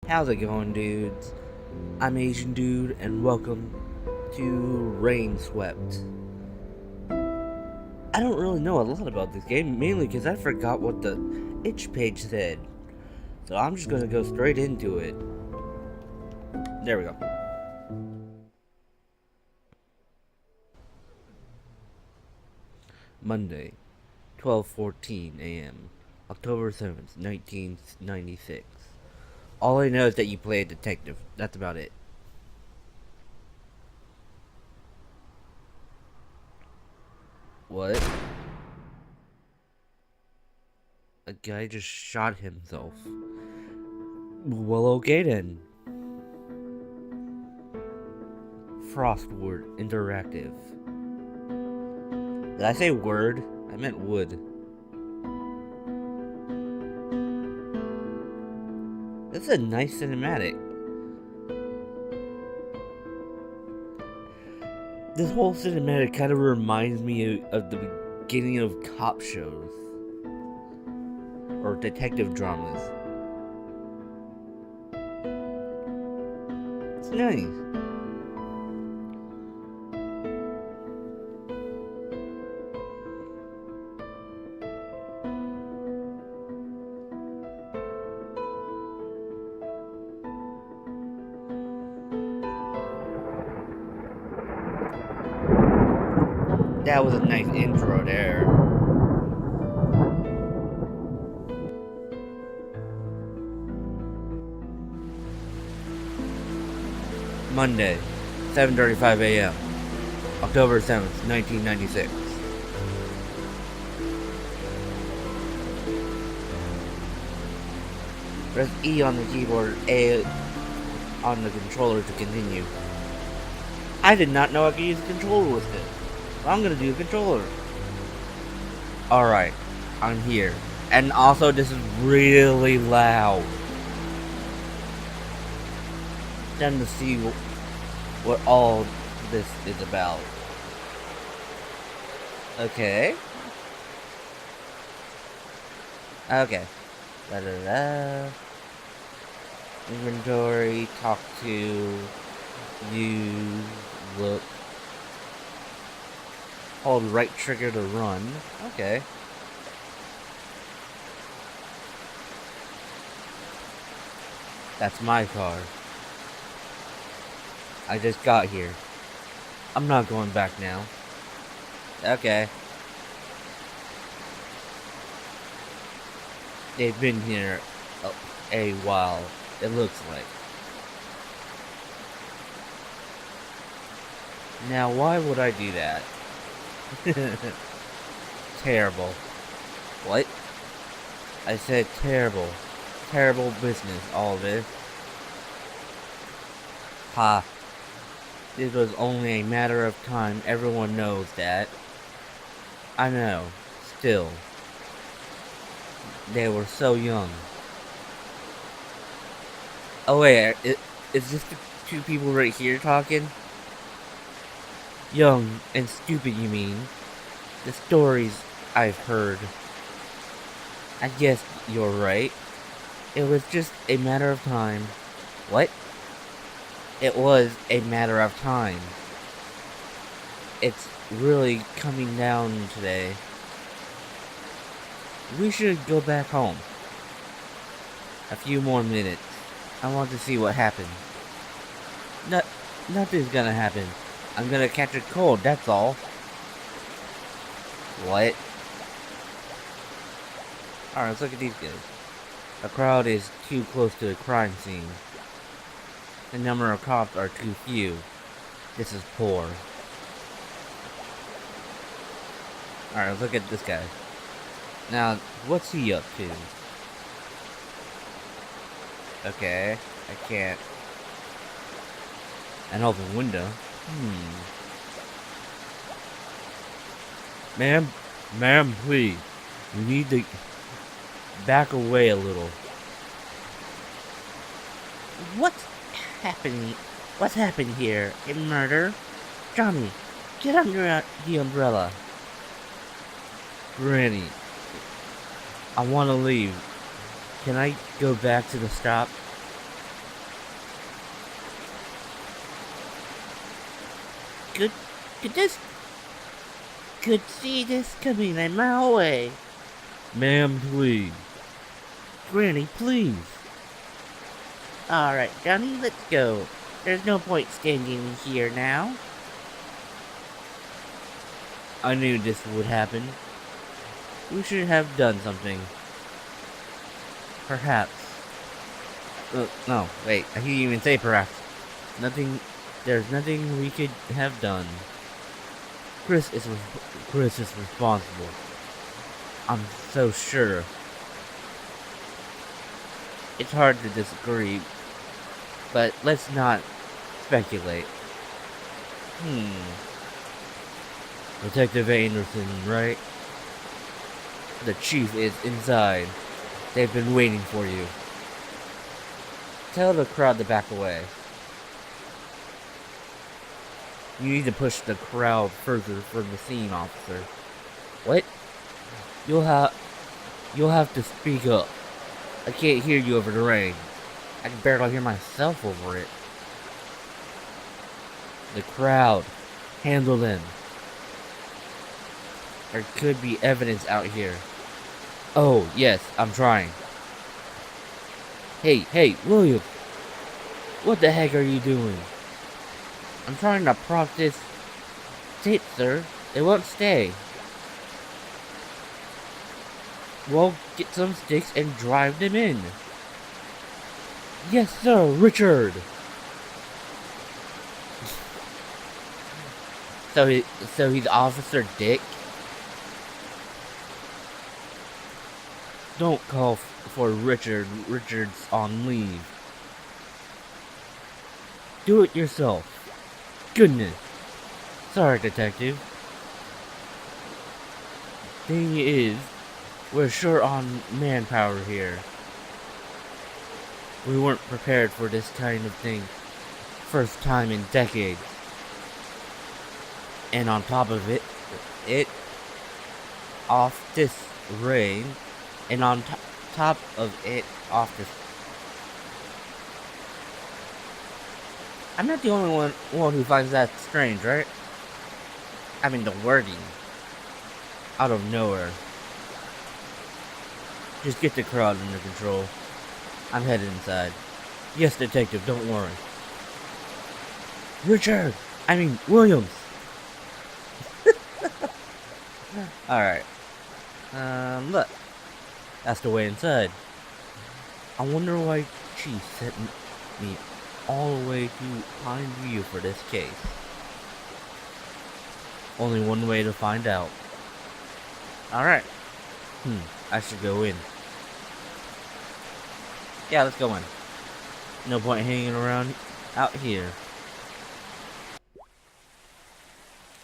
How's it going, dudes? I'm AznDood, and welcome to Rainswept. I don't really know a lot about this game, mainly because I forgot what the itch page said. So I'm just gonna go straight into it. There we go. Monday, 12:14 a.m., October 7th, 1996. All I know is that you play a detective. That's about it. What? A guy just shot himself. Well, okay then. Frostward Interactive. Did I say word? I meant wood. This is a nice cinematic. This whole cinematic kind of reminds me of the beginning of cop shows. Or detective dramas. It's nice. That was a nice intro there. Monday, 7:35 a.m., October 7th, 1996. Press E on the keyboard, A on the controller to continue. I did not know I could use a controller with this. I'm gonna do a controller. Alright, I'm here. And also, this is really loud. Time to see what all this is about. Okay. Okay. Da da da. Inventory, talk to, use, look. Hold right trigger to run. Okay. That's my car. I just got here. I'm not going back now. Okay. They've been here a while, it looks like. Now, why would I do that? Terrible. What? I said terrible. Terrible business, all this. Ha. It was only a matter of time, everyone knows that. I know. Still. They were so young. Oh wait, is this the two people right here talking? Young and stupid, you mean? The stories I've heard. I guess you're right. It was just a matter of time. What? It was a matter of time. It's really coming down today. We should go back home. A few more minutes. I want to see what happens. Nothing's gonna happen. I'm gonna catch a cold, that's all. What? Alright, let's look at these guys. A crowd is too close to a crime scene. The number of cops are too few. This is poor. Alright, let's look at this guy. Now, what's he up to? Okay, I can't. An open window? Ma'am, please. You need to back away a little. What's happening? What's happened here? A murder? Johnny, get under the umbrella. Granny, I want to leave. Can I go back to the stop? Could, could this, could see this coming a mile away. Ma'am, please. Granny, please. Alright, Johnny, let's go. There's no point standing here now. I knew this would happen. We should have done something. Perhaps. No, wait, I can't even say perhaps. There's nothing we could have done. Chris is responsible. I'm so sure. It's hard to disagree, but let's not speculate. Detective Anderson, right? The chief is inside. They've been waiting for you. Tell the crowd to back away. You need to push the crowd further from the scene, officer. What? You'll have to speak up. I can't hear you over the rain. I can barely hear myself over it. The crowd. Handle them. There could be evidence out here. Oh, yes, I'm trying. Hey, William. What the heck are you doing? I'm trying to prop this tape, sir. It won't stay. Well, get some sticks and drive them in. Yes, sir, Richard. So he's Officer Dick? Don't call for Richard. Richard's on leave. Do it yourself. Goodness. Sorry, detective. Thing is, we're short on manpower here. We weren't prepared for this kind of thing. First time in decades. And on top of it, off this rain, and on top of it, off this. I'm not the only one who finds that strange, right? I mean, the wording. Out of nowhere. Just get the crowd under control. I'm headed inside. Yes, detective, don't worry. Richard! I mean, Williams! Alright. Look. That's the way inside. I wonder why Chief sent me all the way to Pine View for this case. Only one way to find out. Alright. I should go in. Yeah, let's go in. No point hanging around out here.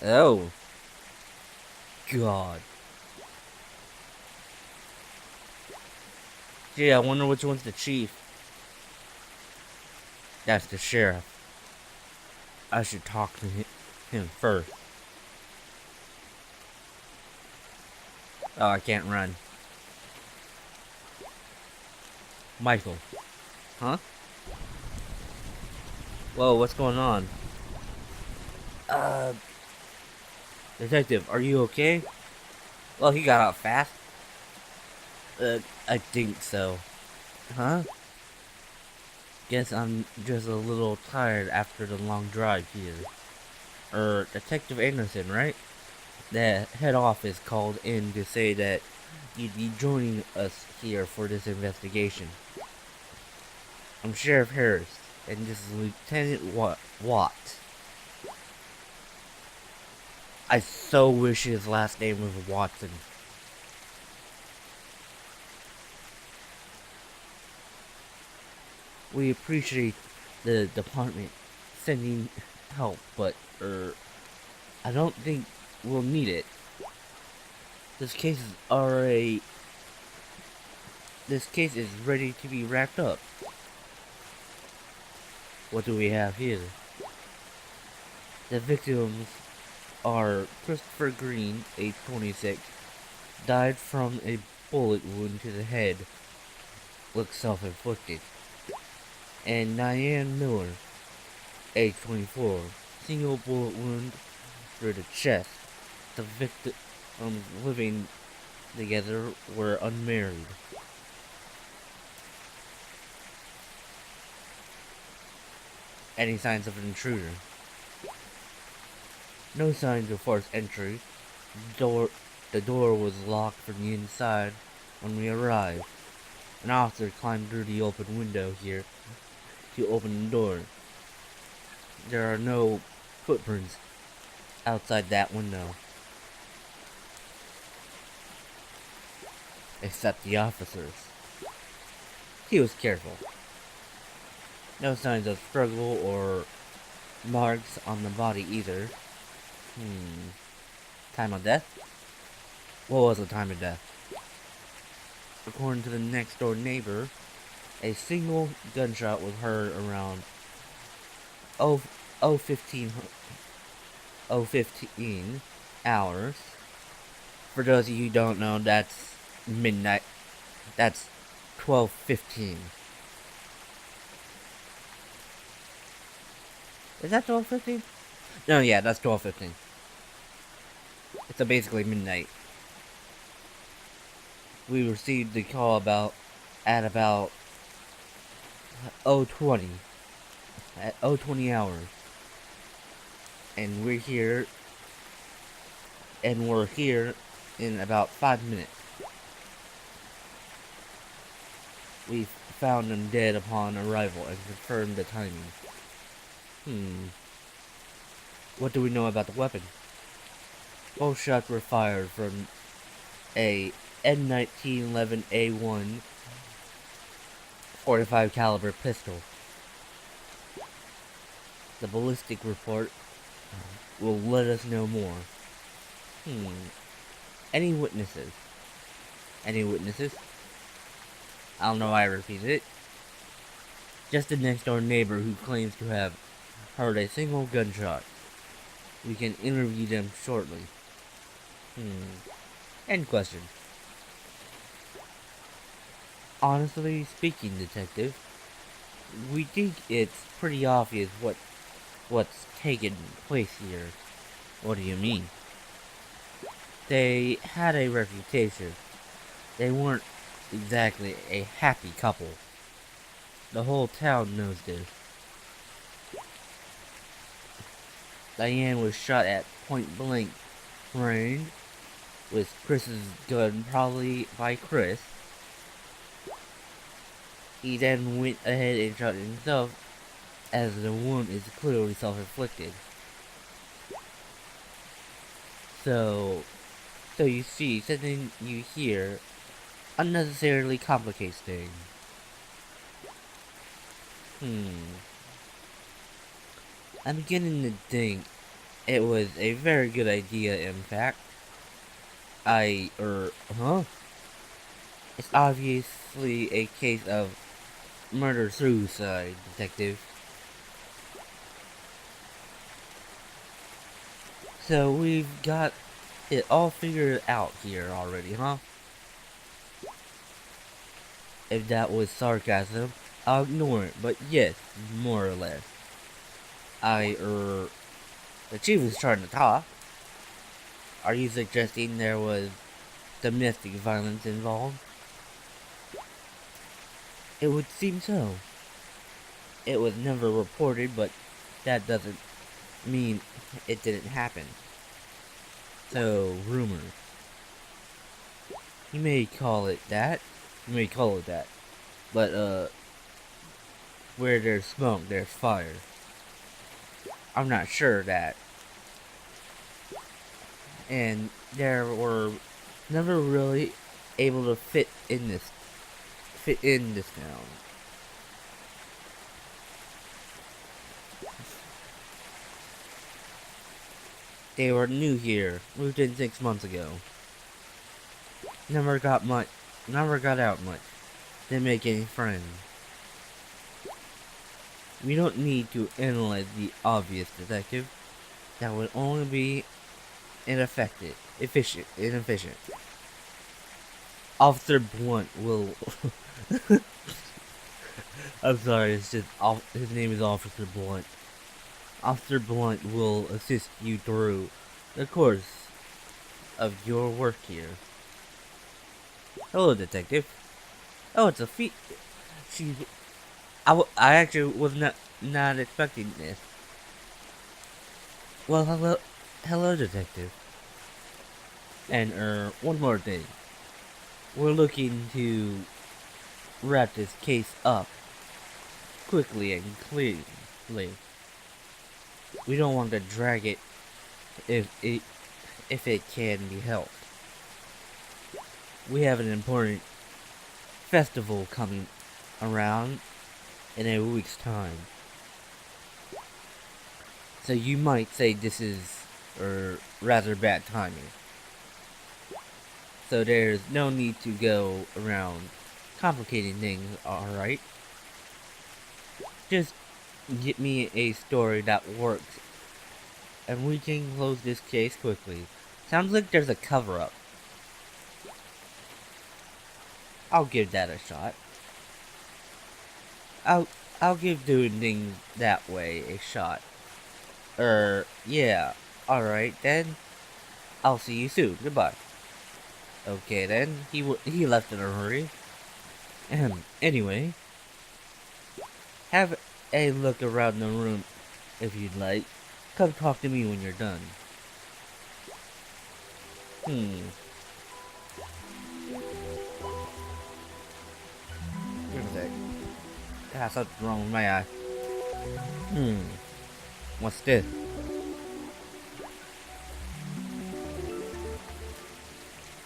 Oh. God. Gee, I wonder which one's the chief. That's the sheriff. I should talk to him first. Oh, I can't run. Michael. Huh? Whoa, what's going on? Detective, are you okay? Well, he got out fast. I think so. Huh? Guess I'm just a little tired after the long drive here. Detective Anderson, right? The head office called in to say that you'd be joining us here for this investigation. I'm Sheriff Harris, and this is Lieutenant Watt. I so wish his last name was Watson. We appreciate the department sending help, but, I don't think we'll need it. This case is ready to be wrapped up. What do we have here? The victims are Christopher Green, age 26, died from a bullet wound to the head, looks self-inflicted, and Diane Miller, age 24, single bullet wound through the chest. The victim living together were unmarried. Any signs of an intruder? No signs of forced entry. The door was locked from the inside when we arrived. An officer climbed through the open window here to open the door. There are no footprints outside that window, except the officer's. He was careful. No signs of struggle or marks on the body either. Time of death? What was the time of death? According to the next door neighbor, a single gunshot was heard around 015 hours. For those of you who don't know, that's midnight. That's 12:15. Is that 12:15? No, yeah, that's 12:15. It's basically midnight. We received the call at about 020 at 020 hours, and we're here in about 5 minutes. We found him dead upon arrival and confirmed the timing. What do we know about the weapon? Both shots were fired from a M1911A1 .45 caliber pistol. The ballistic report will let us know more. Any witnesses? Any witnesses? I don't know why I repeated it. Just the next door neighbor who claims to have heard a single gunshot. We can interview them shortly. End question. Honestly speaking, detective, we think it's pretty obvious what's taken place here. What do you mean? They had a reputation. They weren't exactly a happy couple. The whole town knows this. Diane was shot at point blank range with Chris's gun, probably by Chris. He then went ahead and shot himself, as the wound is clearly self-inflicted. So you see, sending you here unnecessarily complicates things. I'm beginning to think it was a very good idea, in fact. It's obviously a case of murder-suicide, detective. So we've got it all figured out here already, huh? If that was sarcasm, I'll ignore it, but yes, more or less. The chief was trying to talk. Are you suggesting there was domestic violence involved? It would seem so. It was never reported, but that doesn't mean it didn't happen. So, rumors. You may call it that. But, where there's smoke, there's fire. I'm not sure that. And there were never really able to fit in this town. They were new here, moved in 6 months ago. Never got out much. Didn't make any friends. We don't need to analyze the obvious, detective. That would only be inefficient. Officer Blunt will... I'm sorry, it's just... his name is Officer Blunt. Officer Blunt will assist you through the course of your work here. Hello, Detective. Oh, it's a feat. She. I actually was not expecting this. Well, hello, Detective. And one more thing. We're looking to wrap this case up quickly and cleanly. We don't want to drag it if it can be helped. We have an important festival coming around in a week's time. So you might say this is rather bad timing. So there's no need to go around complicating things, alright? Just get me a story that works and we can close this case quickly. Sounds like there's a cover-up. I'll give that a shot. I'll give doing things that way a shot. Yeah. Alright then. I'll see you soon. Goodbye. Okay then. He left in a hurry. Anyway. Have a look around the room if you'd like. Come talk to me when you're done. Wait a sec. Ah, something's wrong with my eye. What's this?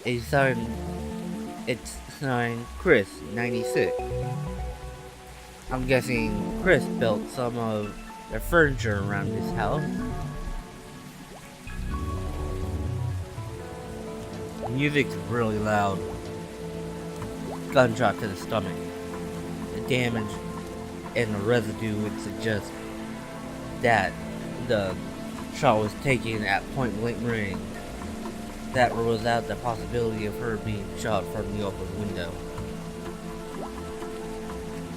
A sign. It's signed Chris, 96. I'm guessing Chris built some of the furniture around his house. The music's really loud. Gunshot to the stomach. The damage and the residue would suggest that the shot was taken at point blank range. That rules out the possibility of her being shot from the open window.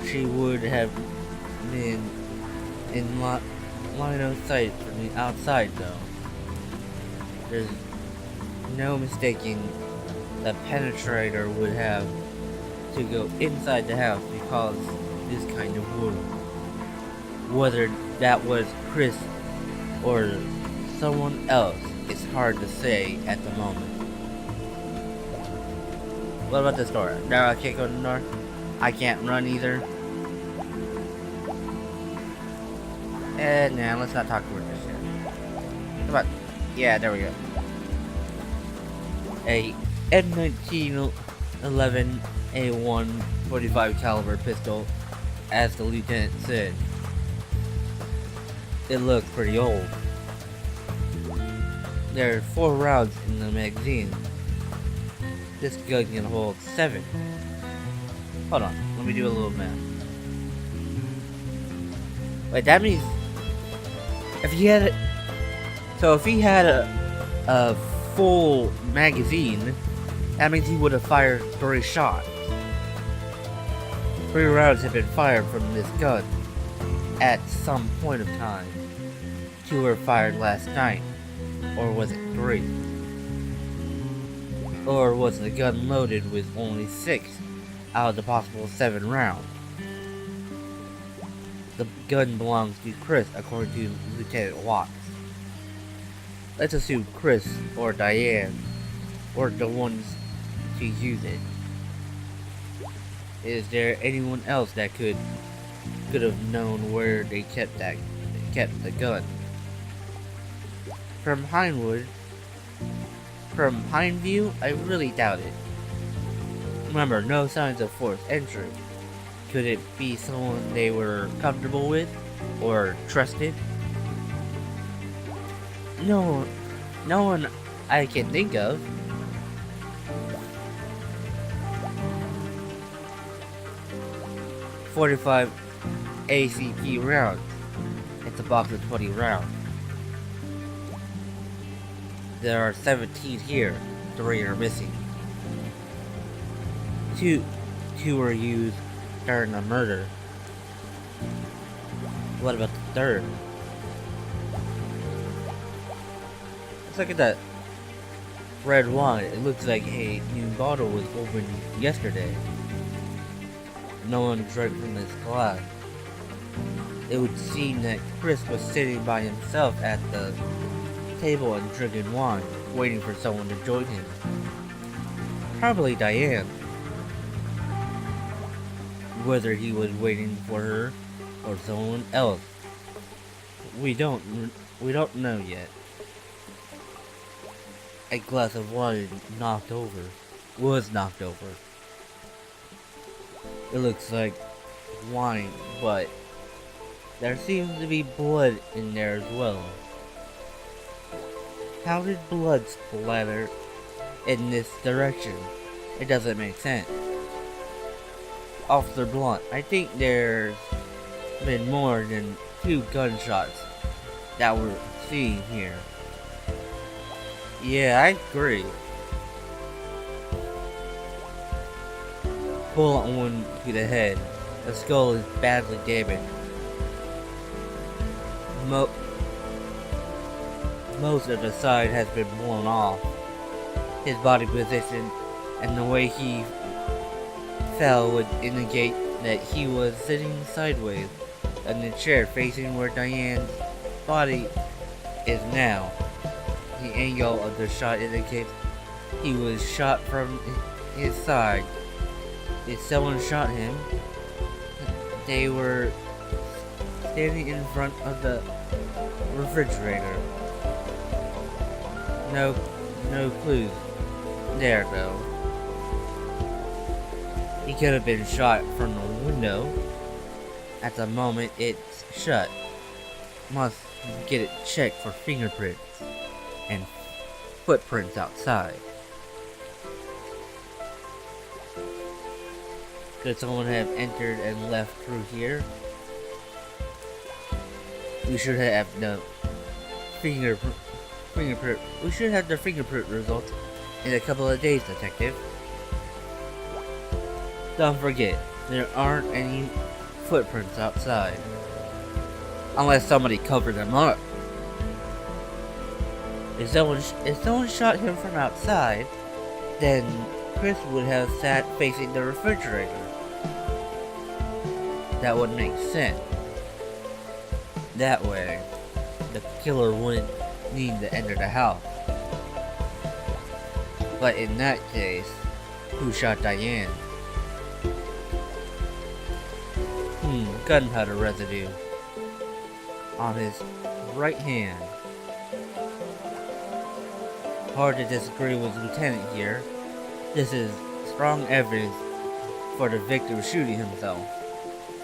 She would have been in line of sight from the outside, though. There's no mistaking the penetrator would have to go inside the house because this kind of wound. Whether that was Chris or someone else, it's hard to say at the moment. What about this door? No, I can't go to the door. I can't run either. And now let's not talk about this yet. Come on. Yeah, there we go. A M1911 A1 .45 caliber pistol, as the lieutenant said. It looked pretty old. There are 4 rounds in the magazine. This gun can hold 7. Hold on, let me do a little math. Wait, that means if he had a full magazine, that means he would have fired 3 shots. 3 rounds have been fired from this gun at some point of time. 2 were fired last night. Or was it 3? Or was the gun loaded with only 6 out of the possible 7 rounds? The gun belongs to Chris, according to Lieutenant Watts. Let's assume Chris or Diane were the ones to use it. Is there anyone else that could have known where they kept the gun? From Pineview, I really doubt it. Remember, no signs of forced entry. Could it be someone they were comfortable with or trusted? No one I can think of. .45 ACP rounds. It's a box of 20 rounds. There are 17 here. 3 are missing. Two were used during the murder. What about the third? Let's look at that red wine. It looks like a new bottle was opened yesterday. No one drank from this glass. It would seem that Chris was sitting by himself at the table and drinking wine, waiting for someone to join him. Probably Diane. Whether he was waiting for her or someone else, we don't know yet. A glass of wine was knocked over. It looks like wine, but there seems to be blood in there as well. How did blood splatter in this direction? It doesn't make sense. Officer Blunt, I think there's been more than 2 gunshots that we're seeing here. Yeah, I agree. Bullet wound to the head. The skull is badly damaged. Most of the side has been blown off. His body position and the way he fell would indicate that he was sitting sideways in the chair facing where Diane's body is now. The angle of the shot indicates he was shot from his side. If someone shot him, they were standing in front of the refrigerator. No clues there though. He could have been shot from the window. At the moment it's shut. Must get it checked for fingerprints and footprints outside. Could someone have entered and left through here? We should have the fingerprint. We should have the fingerprint results in a couple of days, detective. Don't forget, there aren't any footprints outside. Unless somebody covered them up. If someone shot him from outside, then Chris would have sat facing the refrigerator. That would make sense. That way, the killer wouldn't need to enter the house. But in that case, who shot Diane? Gunpowder residue on his right hand. Hard to disagree with Lieutenant here. This is strong evidence for the victim shooting himself.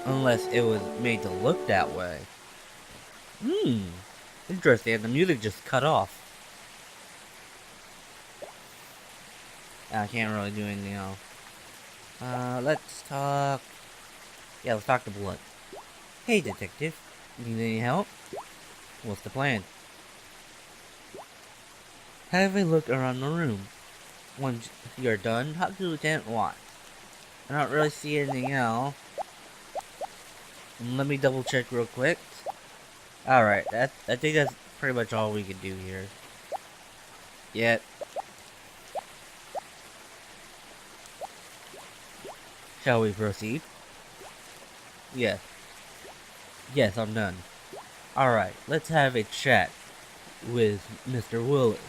Unless it was made to look that way. Interesting, the music just cut off. I can't really do anything else. Let's talk to Blunt. Hey, detective. Need any help? What's the plan? Have a look around the room. Once you're done, talk to Lieutenant Watts. I don't really see anything else. Let me double check real quick. Alright, I think that's pretty much all we can do here. Yep. Shall we proceed? Yes. Yes, I'm done. Alright, let's have a chat with Mr. Willis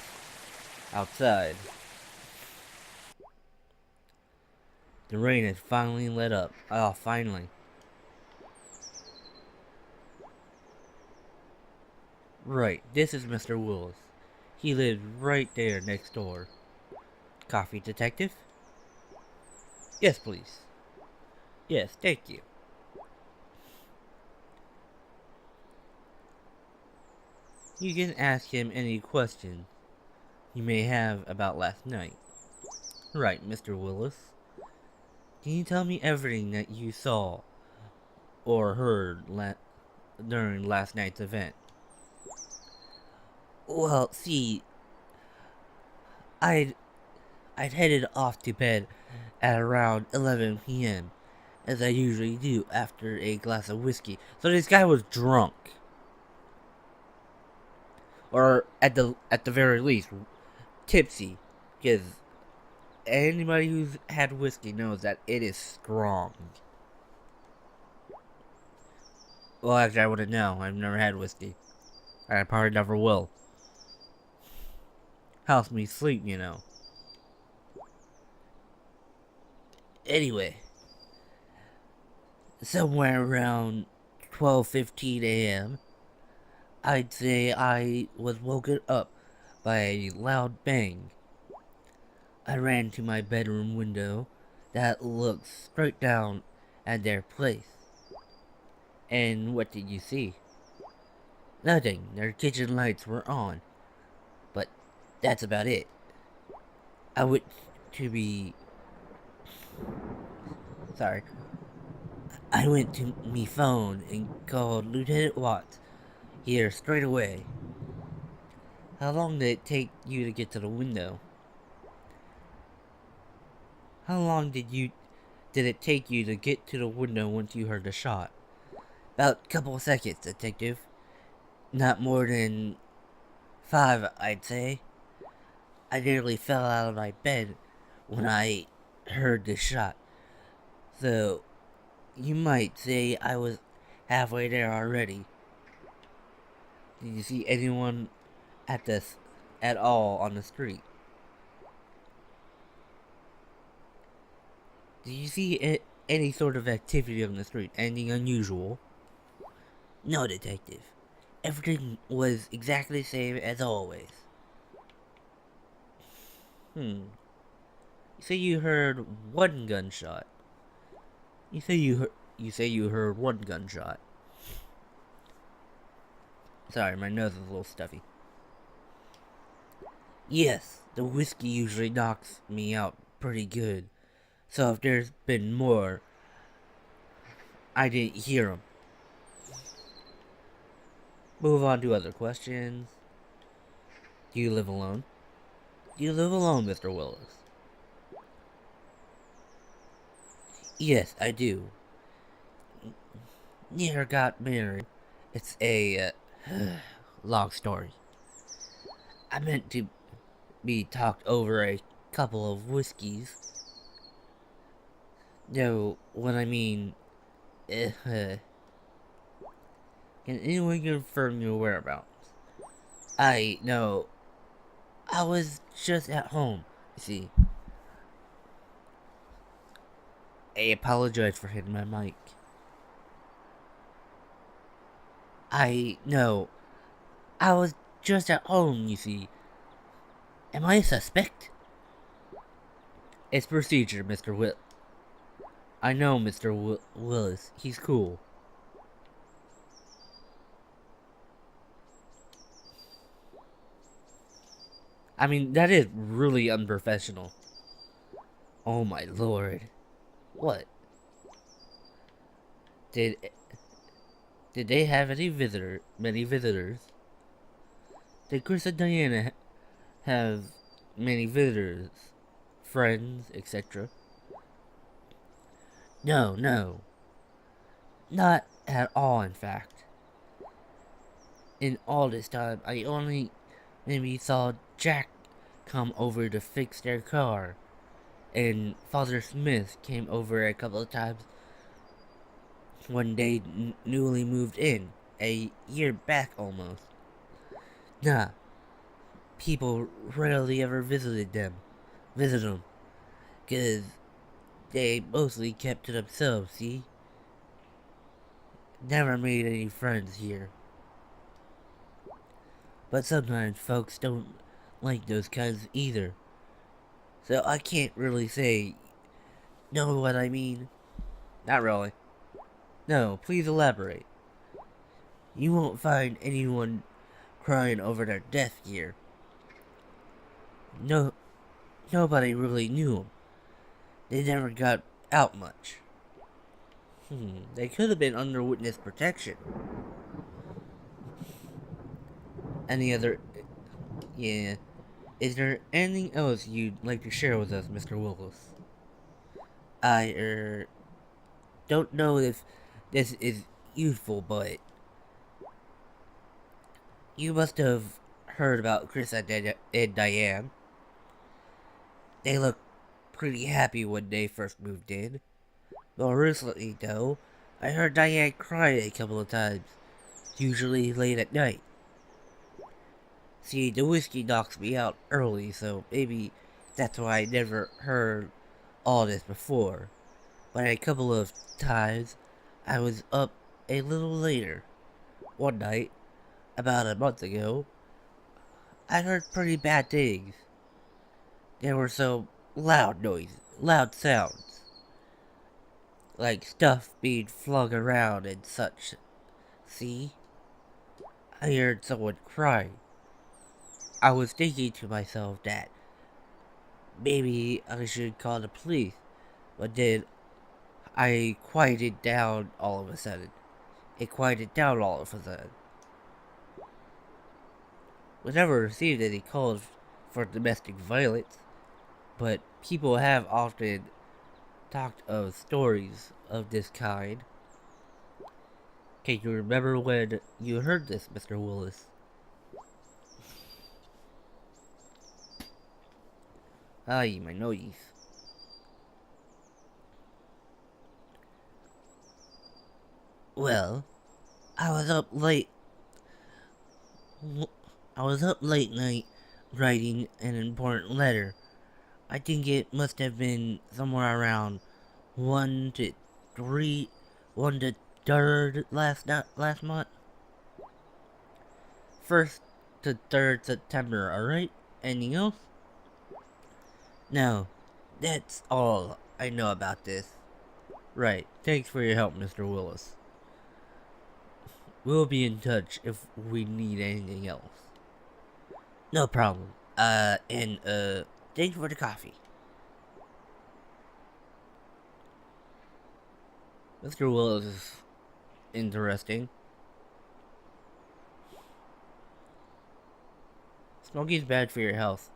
outside. The rain has finally let up. Oh, finally. Right, this is Mr. Willis. He lives right there next door. Coffee, detective? Yes, please. Yes, thank you. You can ask him any question you may have about last night. Right, Mr. Willis. Can you tell me everything that you saw or heard during last night's event? Well, see, I'd headed off to bed at around 11 p.m., as I usually do after a glass of whiskey. So this guy was drunk. or at the very least, tipsy, because anybody who's had whiskey knows that it is strong. Well, actually, I wouldn't know. I've never had whiskey. I probably never will. Helps me sleep, you know. Anyway, somewhere around 12:15 a.m., I'd say I was woken up by a loud bang. I ran to my bedroom window that looks straight down at their place. And what did you see? Nothing. Their kitchen lights were on. But that's about it. I went to be... Sorry. I went to me phone and called Lieutenant Watts here straight away. How long did it take you to get to the window? How long did it take you to get to the window once you heard the shot? About a couple of seconds, detective. Not more than 5, I'd say. I nearly fell out of my bed when I heard the shot. So, you might say I was halfway there already. Did you see anyone at all on the street? Did you see any sort of activity on the street? Anything unusual? No, detective. Everything was exactly the same as always. You say you heard one gunshot. You say you heard one gunshot. Sorry, my nose is a little stuffy. Yes, the whiskey usually knocks me out pretty good. So if there's been more, I didn't hear them. Move on to other questions. Do you live alone? Do you live alone, Mr. Willis? Yes, I do. Never got married. It's a long story. I meant to be talked over a couple of whiskeys. No, what I mean, can anyone confirm your whereabouts? No, I was just at home, you see. I apologize for hitting my mic. No, I was just at home, you see. Am I a suspect? It's procedure, Mr. I know Mr. Willis. He's cool. I mean, that is really unprofessional. Oh my lord. What? Did they have many visitors? Did Chris and Diana have many visitors? Friends, etc.? No. Not at all, in fact. In all this time, I only maybe saw Jack come over to fix their car. And Father Smith came over a couple of times when they newly moved in. A year back almost. Nah, people rarely ever visited them. Because they mostly kept to themselves, see? Never made any friends here. But sometimes folks don't like those kinds either. So I can't really say, know what I mean? Not really. No, please elaborate. You won't find anyone crying over their death here. No, nobody really knew them. They never got out much. They could have been under witness protection. Any other... Yeah. Is there anything else you'd like to share with us, Mr. Willis? I, don't know if this is useful, but... You must have heard about Chris and Diane. They looked pretty happy when they first moved in. More recently, though, I heard Diane cry a couple of times, usually late at night. See, the whiskey knocks me out early, so maybe that's why I never heard all this before. But a couple of times, I was up a little later. One night, about a month ago, I heard pretty bad things. There were some loud sounds, like stuff being flung around and such. See? I heard someone crying. I was thinking to myself that maybe I should call the police, but then I quieted down all of a sudden. It quieted down all of a sudden. We never received any calls for domestic violence, but people have often talked of stories of this kind. Can you remember when you heard this, Mr. Willis? Ay, my nose. Well, I was up late. I was up late night writing an important letter. I think it must have been somewhere around 1 to 3, 1 to 3rd last month. 1st to 3rd September, alright? Anything else? No, that's all I know about this. Right, thanks for your help, Mr. Willis. We'll be in touch if we need anything else. No problem. Thanks for the coffee. Mr. Willis is interesting. Smoking's bad for your health.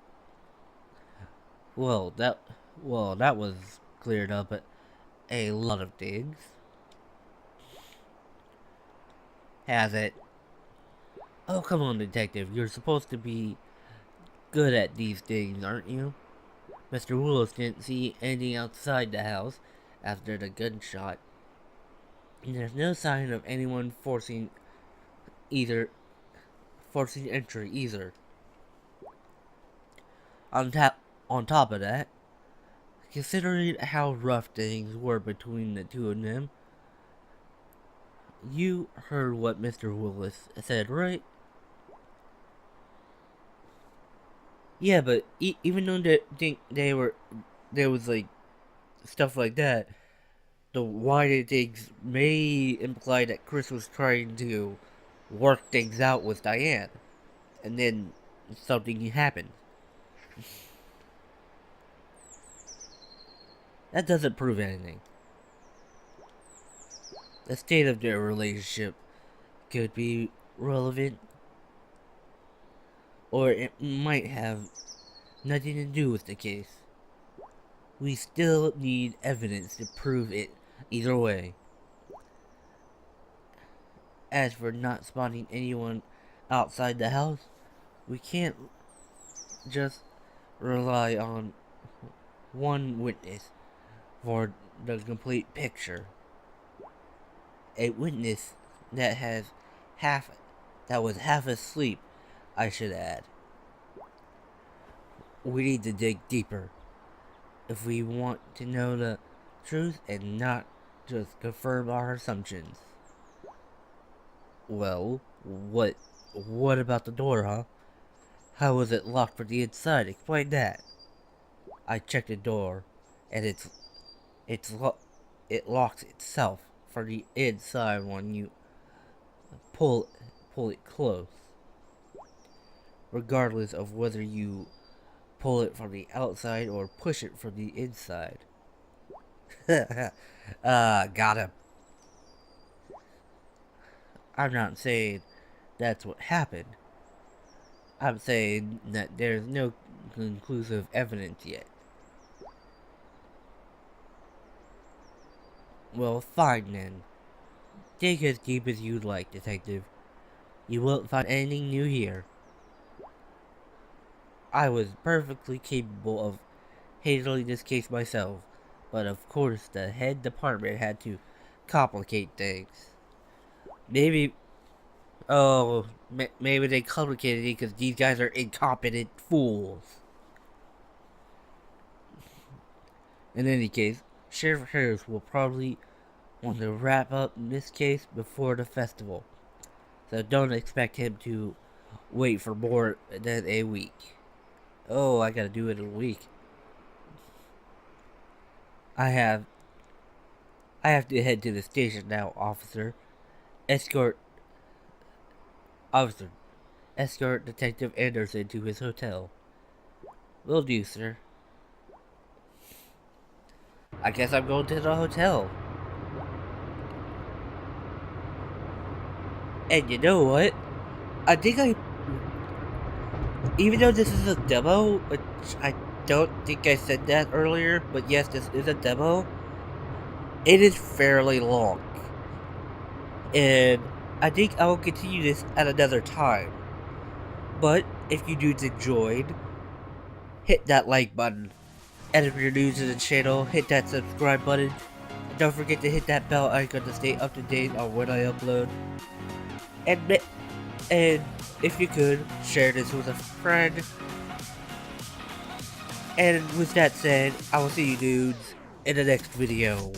Well, that was cleared up a lot of things. Has it? Oh, come on, detective. You're supposed to be good at these things, aren't you? Mr. Willis didn't see anything outside the house after the gunshot. And there's no sign of anyone forcing entry either. On top of that, considering how rough things were between the two of them, you heard what Mr. Willis said, right? Yeah, but even though there was like stuff like that, the wider things may imply that Chris was trying to work things out with Diane, and then something happened. That doesn't prove anything. The state of their relationship could be relevant, or it might have nothing to do with the case. We still need evidence to prove it either way. As for not spotting anyone outside the house, we can't just rely on one witness for the complete picture. A witness that was half asleep, I should add. We need to dig deeper if we want to know the truth and not just confirm our assumptions. Well, what about the door, huh? How was it locked from the inside? Explain that. I checked the door, and it locks itself from the inside when you pull it close, regardless of whether you pull it from the outside or push it from the inside. Got him. I'm not saying that's what happened. I'm saying that there's no conclusive evidence yet. Well, fine then. Dig as deep as you'd like, detective. You won't find anything new here. I was perfectly capable of handling this case myself, but of course the head department had to complicate things. Maybe, maybe they complicated it because these guys are incompetent fools. In any case, Sheriff Harris will probably want to wrap up this case before the festival, so don't expect him to wait for more than a week. Oh, I gotta do it in a week. I have I have to head to the station now, officer. Escort officer. Escort Detective Anderson to his hotel. Will do, sir. I guess I'm going to the hotel. And you know what? I think even though this is a demo, which I don't think I said that earlier, but yes, this is a demo, it is fairly long. And I think I will continue this at another time. But if you do enjoyed, hit that like button. And if you're new to the channel, hit that subscribe button. And don't forget to hit that bell icon to stay up to date on when I upload. And if you could, share this with a friend. And with that said, I will see you dudes in the next video.